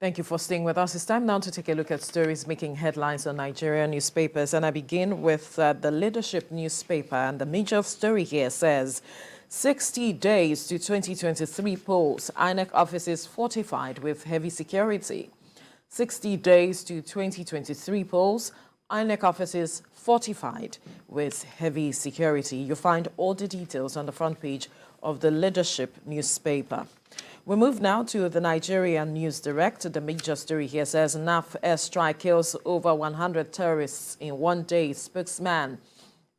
Thank you for staying with us. It's time now to take a look at stories making headlines on Nigerian newspapers. And I begin with the Leadership newspaper. And the major story here says, 60 days to 2023 polls. INEC offices fortified with heavy security. 60 days to 2023 polls. INEC offices fortified with heavy security. You'll find all the details on the front page of the Leadership newspaper. We move now to the Nigerian News Direct. The major story here says NAF airstrike kills over 100 terrorists in one day. Spokesman,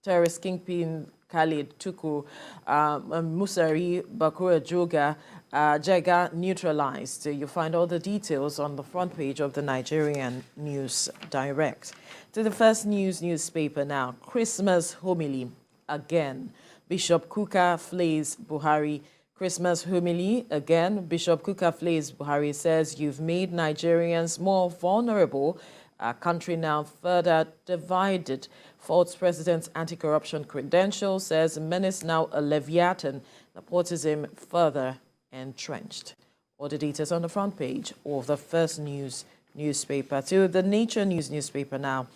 terrorist kingpin Khalid Tuku, Musari Bakura Joga, Jega neutralized. You'll find all the details on the front page of the Nigerian News Direct. To the First News newspaper now. Christmas homily again. Bishop Kuka flays Buhari. Christmas homily again. Bishop Kuka flays Buhari says you've made Nigerians more vulnerable. Our country now further divided. Faults president's anti-corruption credentials, says menace now a leviathan. Nepotism further entrenched. All the details on the front page of the First News newspaper. To the Nature News newspaper now.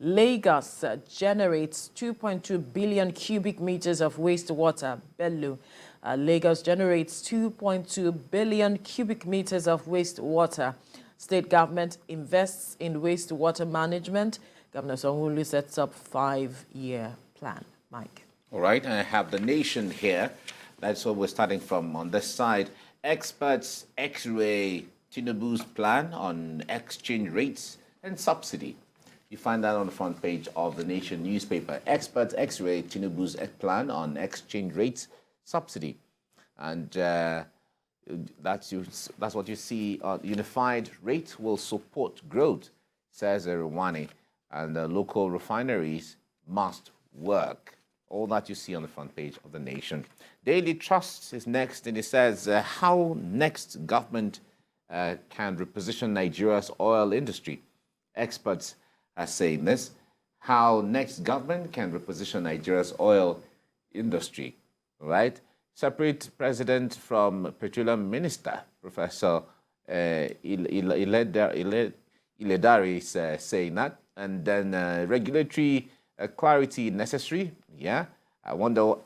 Lagos generates 2.2 billion cubic meters of wastewater. Bello. Lagos generates 2.2 billion cubic meters of wastewater. State government invests in wastewater management. Governor Sanwo-Olu sets up 5-year plan. Mike. All right, I have the Nation here. That's what we're starting from on this side. Experts X-ray Tinubu's plan on exchange rates and subsidy. You find that on the front page of the Nation newspaper. Experts X-ray Tinubu's plan on exchange rates subsidy. And that's what you see. Unified rate will support growth, says Rwani. And local refineries must work. All that you see on the front page of the Nation. Daily Trust is next, and it says how next government can reposition Nigeria's oil industry. Experts are saying this, how next government can reposition Nigeria's oil industry, right? Separate president from petroleum minister, Professor Iledari is saying that. And then regulatory clarity necessary, yeah. I wonder what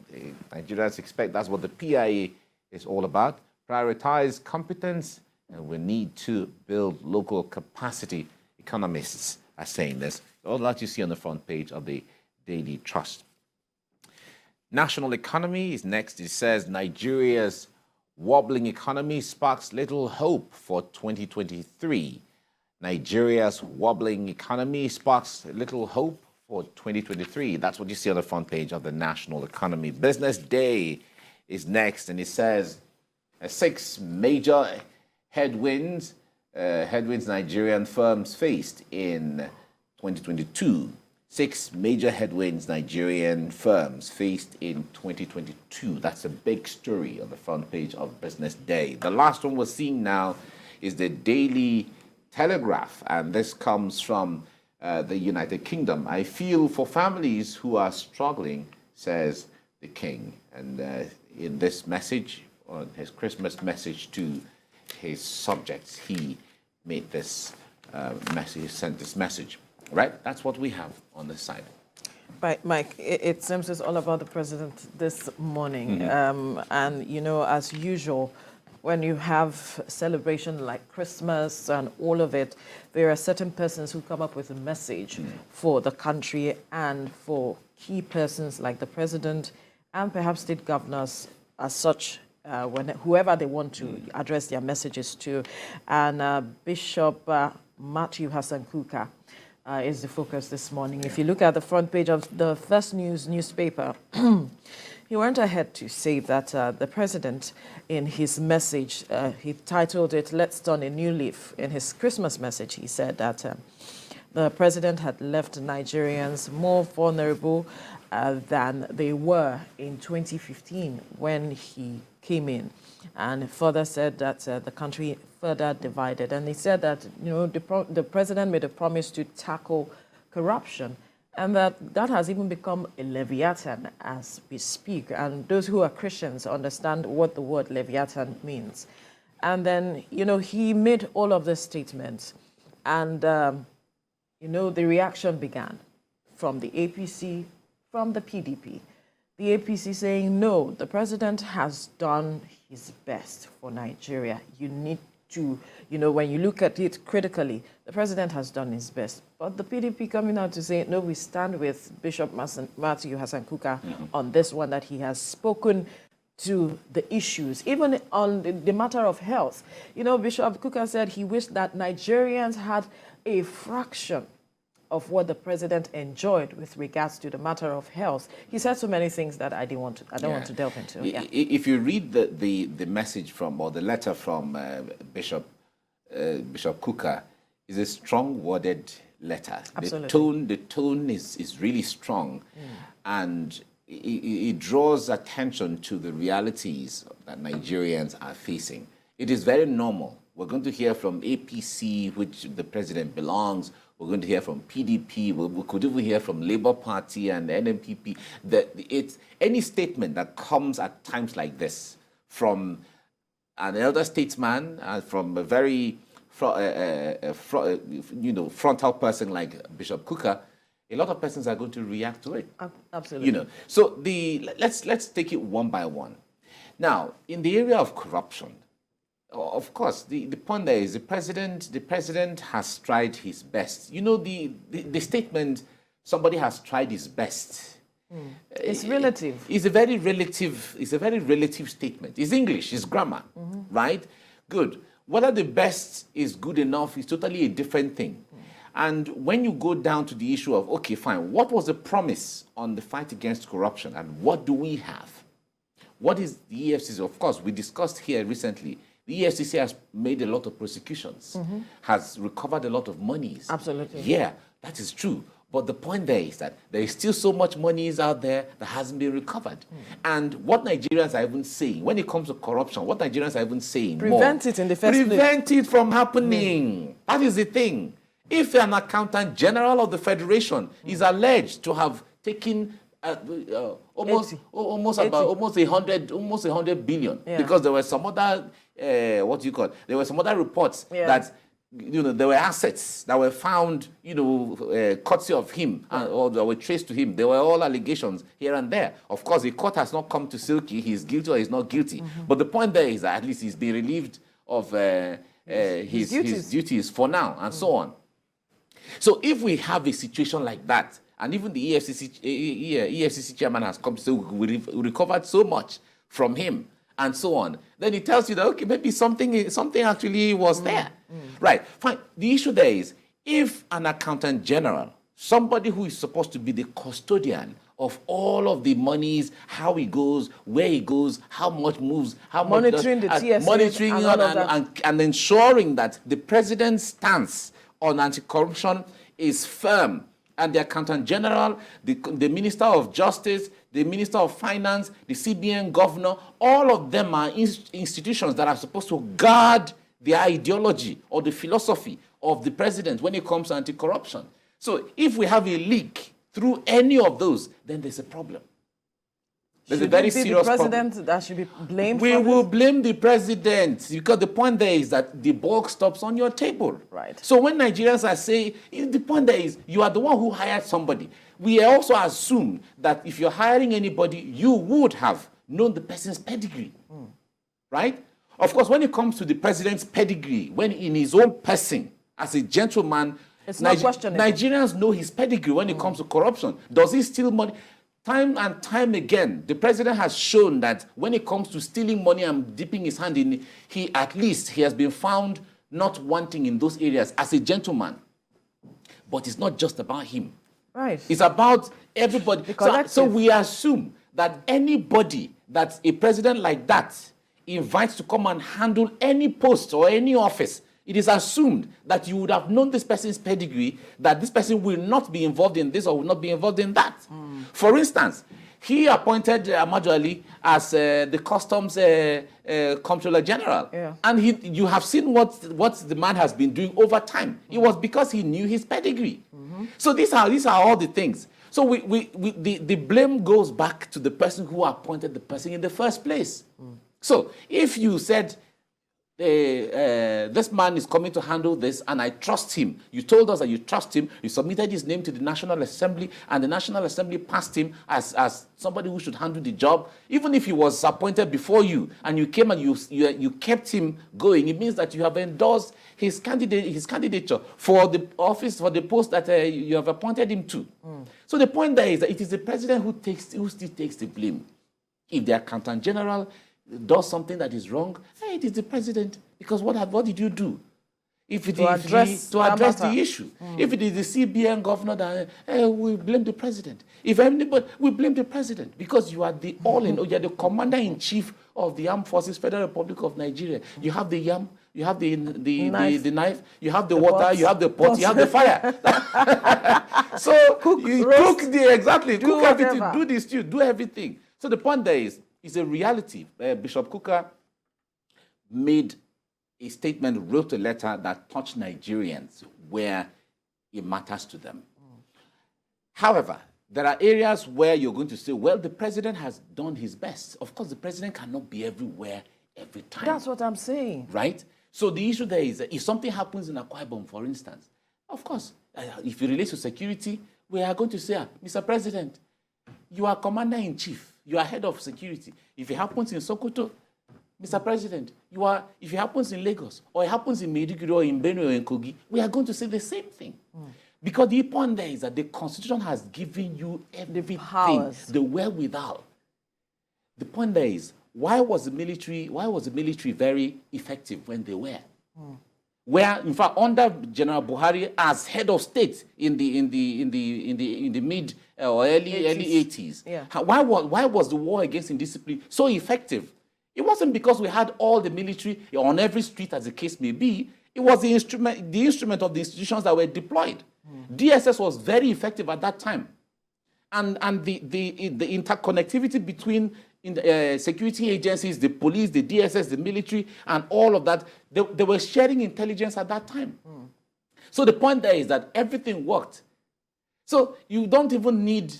Nigerians expect. That's what the PIA is all about. Prioritize competence, and we need to build local capacity. Economists are saying this. All that you see on the front page of the Daily Trust. National economy is next. It says Nigeria's wobbling economy sparks little hope for 2023. Nigeria's wobbling economy sparks little hope for 2023. That's what you see on the front page of the National Economy. Business Day is next, and it says 6 major headwinds Nigerian firms faced in 2022. 6 major headwinds Nigerian firms faced in 2022. That's a big story on the front page of Business Day. The last one we're seeing now is the Daily Telegraph, and this comes from the United Kingdom. I feel for families who are struggling, says the King. And in this message, on his Christmas message to his subjects, he made this message, sent this message. Right? That's what we have on this side. Right, Mike, it seems it's all about the president this morning. And, you know, as usual, when you have celebration like Christmas and all of it, there are certain persons who come up with a message for the country and for key persons like the president and perhaps state governors as such, whoever they want to address their messages to. And Bishop Matthew Hassan Kuka is the focus this morning. If you look at the front page of the First News newspaper, he went ahead to say that the president, in his message, he titled it, "Let's Turn a New Leaf." In his Christmas message, he said that the president had left Nigerians more vulnerable than they were in 2015 when he came in, and further said that the country further divided. And he said that, you know, the president made a promise to tackle corruption, and that has even become a leviathan as we speak. And those who are Christians understand what the word leviathan means. And then, he made all of the statements. And, the reaction began from the APC, from the PDP. The APC saying, no, the president has done his best for Nigeria. You need to, when you look at it critically, the president has done his best. But the PDP coming out to say, no, we stand with Bishop Matthew Hassan Kuka on this one, that he has spoken to the issues, even on the matter of health. Bishop Kuka said he wished that Nigerians had a fraction of what the president enjoyed with regards to the matter of health. He said so many things that I don't want to delve into. Yeah. If you read the message from, or the letter from Bishop Kuka, is a strong-worded letter. Absolutely. The tone is really strong, and it draws attention to the realities that Nigerians are facing. It is very normal. We're going to hear from APC, which the president belongs. We're going to hear from PDP. We could even hear from Labour Party and NMPP. Any statement that comes at times like this from an elder statesman, from a very frontal person like Bishop Kuka, a lot of persons are going to react to it. Absolutely. So let's take it one by one. Now, in the area of corruption, of course, the point there is the president has tried his best. The statement, somebody has tried his best. It's relative. It's a very relative statement. It's English, it's grammar, right? Good. Whether the best is good enough is totally a different thing. And when you go down to the issue of, okay, fine, what was the promise on the fight against corruption and what do we have? What is the EFCC? Of course, we discussed here recently. The EFCC has made a lot of prosecutions, has recovered a lot of monies. Absolutely. Yeah, that is true. But the point there is that there is still so much money out there that hasn't been recovered. And what Nigerians are even saying, when it comes to corruption, what Nigerians are even saying prevent it in the first place. Prevent it from happening. That is the thing. If an accountant general of the Federation is alleged to have taken almost 100 billion, because there were some other there were some other reports that there were assets that were found courtesy of him or that were traced to him. They were all allegations here and there. Of course, the court has not come to Silky. He's guilty or he's not guilty. But the point there is that at least he's been relieved of his duties for now and so on. So if we have a situation like that, and even the EFCC chairman has come to say we recovered so much from him and so on, then it tells you that, okay, maybe something actually was there. Right, fine. The issue there is, if an accountant general, somebody who is supposed to be the custodian of all of the monies, how it goes, where it goes, how much moves, how monitoring much the TSA, monitoring and ensuring that the president's stance on anti-corruption is firm, and the accountant general, the minister of justice, the minister of finance, the CBN governor, all of them are institutions that are supposed to guard the ideology or the philosophy of the president when it comes to anti-corruption. So if we have a leak through any of those, then there's a problem. There's a very serious problem. The president that should be blamed We will blame the president, because the point there is that the bulk stops on your table. Right. So when Nigerians are saying, the point there is you are the one who hired somebody. We also assume that if you're hiring anybody, you would have known the person's pedigree. Right? Of course, when it comes to the president's pedigree, when in his own person, as a gentleman, it's not questionable. Nigerians know his pedigree when it comes to corruption. Does he steal money? Time and time again, the president has shown that when it comes to stealing money and dipping his hand in, he has been found not wanting in those areas as a gentleman. But it's not just about him. Right. It's about everybody. So we assume that anybody that a president like that invites to come and handle any post or any office, it is assumed that you would have known this person's pedigree, that this person will not be involved in this or will not be involved in that. For instance, he appointed Amadu Ali as the customs comptroller general. Yeah. And you have seen what the man has been doing over time. It was because he knew his pedigree. So these are all the things. So the blame goes back to the person who appointed the person in the first place. So if you said, this man is coming to handle this, and I trust him. You told us that you trust him. You submitted his name to the National Assembly, and the National Assembly passed him as somebody who should handle the job. Even if he was appointed before you, and you came and you kept him going, it means that you have endorsed his candidature for the office, for the post that you have appointed him to. So the point there is that it is the president who still takes the blame. If the accountant general does something that is wrong, it is the president. Because what did you do? If it is to address the issue. If it is the CBN governor, then we blame the president. If anybody, we blame the president, because you are the you are the commander-in-chief of the Armed Forces, Federal Republic of Nigeria. You have the yam, you have the knife, you have the water, you have the pot, you have the fire. So cook everything, do this too, do everything. So the point there is, it's a reality. Bishop Kukah made a statement, wrote a letter that touched Nigerians where it matters to them. However, there are areas where you're going to say, well, the president has done his best. Of course, the president cannot be everywhere every time. That's what I'm saying. Right? So the issue there is that if something happens in Akwa Ibom, for instance, of course, if it relates to security, we are going to say, Mr. President, you are commander-in-chief. You are head of security. If it happens in Sokoto, Mr. President, if it happens in Lagos, or it happens in Maiduguri, or in Benue, or in Kogi, we are going to say the same thing. Because the point there is that the Constitution has given you everything, the wherewithal. The point there is, why was the military very effective when they were? Where, in fact, under General Buhari as head of state in the mid or early 80s, why was the war against indiscipline so effective? It wasn't because we had all the military on every street, as the case may be. It was the instrument of the institutions that were deployed. DSS was very effective at that time, and the interconnectivity between security agencies, the police, the DSS, the military, and all of that, they were sharing intelligence at that time. So the point there is that everything worked. So you don't even need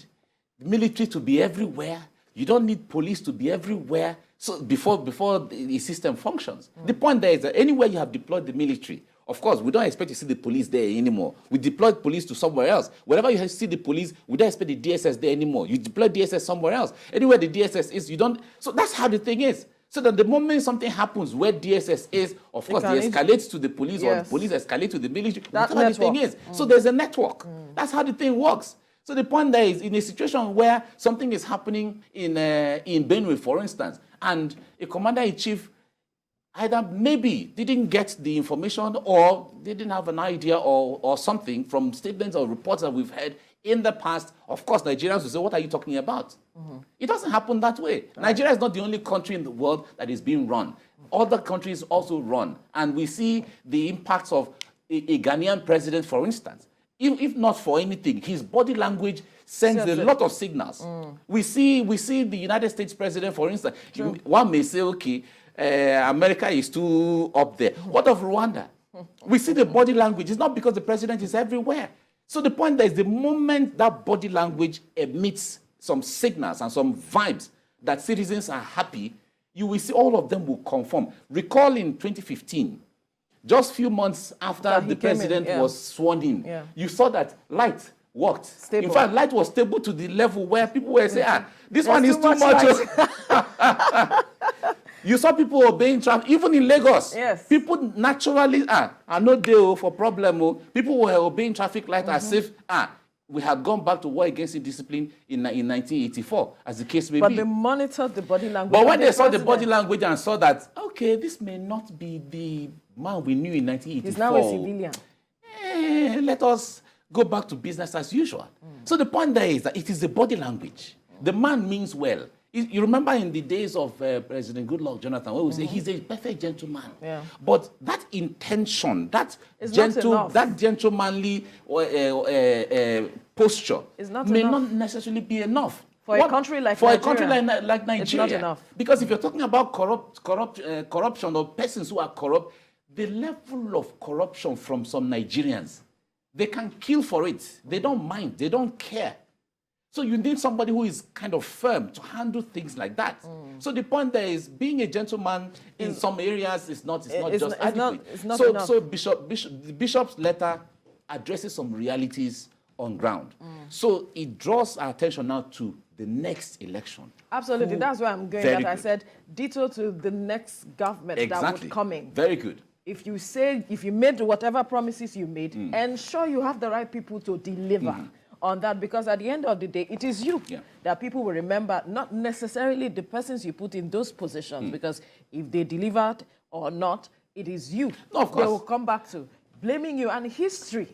the military to be everywhere. You don't need police to be everywhere. So before the system functions. The point there is that anywhere you have deployed the military, of course, we don't expect to see the police there anymore. We deployed police to somewhere else. Wherever you see the police, we don't expect the DSS there anymore. You deploy DSS somewhere else. Anywhere the DSS is, you don't. So that's how the thing is. So that the moment something happens where DSS is, of course, they escalate to the police, or the police escalate to the military. That's how the thing is. So there's a network. That's how the thing works. So the point there is, in a situation where something is happening in Benue, for instance, and a commander-in-chief either maybe didn't get the information, or they didn't have an idea, or something from statements or reports that we've heard in the past, of course, Nigerians will say, what are you talking about? It doesn't happen that way. Right. Nigeria is not the only country in the world that is being run. Other countries also run. And we see the impacts of a Ghanaian president, for instance. If not for anything, his body language sends a lot of signals. We see the United States president, for instance. One may say, okay, America is too up there. What of Rwanda? We see the body language. It's not because the president is everywhere. So the point there is, the moment that body language emits some signals and some vibes that citizens are happy, you will see all of them will conform. Recall in 2015, just a few months after the president was sworn in, you saw that light worked. Stable. In fact, light was stable to the level where people were saying, this one is too much. You saw people obeying traffic, even in Lagos. Yes. People naturally, are not there for problem. People were obeying traffic light as if, we had gone back to war against indiscipline in 1984, as the case may be. But they monitored the body language. But when they saw the body language and saw that, okay, this may not be the man we knew in 1984. He's now a civilian. Let us go back to business as usual. So the point there is that it is the body language. The man means well. You remember in the days of President Goodluck Jonathan, where we say he's a perfect gentleman. Yeah. But that intention, that gentlemanly posture may not necessarily be enough. For a country like Nigeria, it's not enough. Because if you're talking about corruption or persons who are corrupt, the level of corruption from some Nigerians, they can kill for it. They don't mind. They don't care. So you need somebody who is kind of firm to handle things like that. So the point there is being a gentleman in some areas is not just adequate. It's not enough. So the bishop's letter addresses some realities on ground. So it draws our attention now to the next election. Absolutely, that's where I'm going. That I said ditto to the next government that would come in. Very good. If you made whatever promises you made, ensure you have the right people to deliver on that, because at the end of the day, it is you that people will remember, not necessarily the persons you put in those positions, because if they delivered or not, it is you. No, of course. They will come back to blaming you, and history.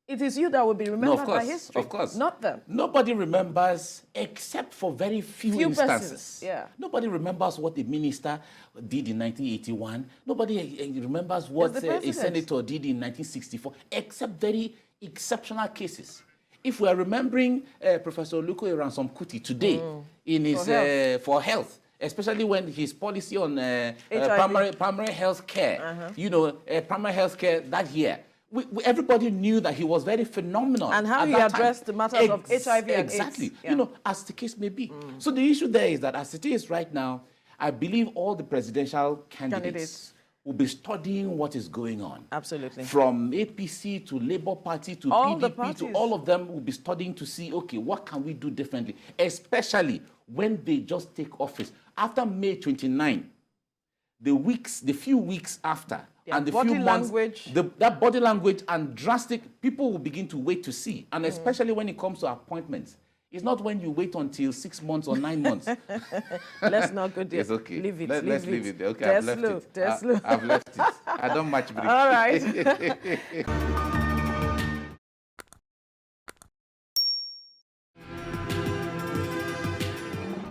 It is you that will be remembered by history, of course. not them. Nobody remembers, except for very few instances. Persons, yeah. Nobody remembers what the minister did in 1981. Nobody remembers what a senator did in 1964, except very exceptional cases. If we are remembering Professor Oluko Ransom Kuti today in his for health, especially when his policy on primary health care, primary health care that year, everybody knew that he was very phenomenal. And how he addressed the matters of HIV and exactly. AIDS. Yeah. As the case may be. So the issue there is that as it is right now, I believe all the presidential candidates will be studying what is going on. Absolutely. From APC to Labour Party to all PDP to all of them will be studying to see, okay, what can we do differently? Especially when they just take office. After May 29, the few weeks after, and the few months, that body language and drastic, people will begin to wait to see. And especially when it comes to appointments. It's not when you wait until 6 months or 9 months. Let's not go there. It's okay. Leave it. Let's leave it. Okay, I've left it. I've left it. I don't match break. All right.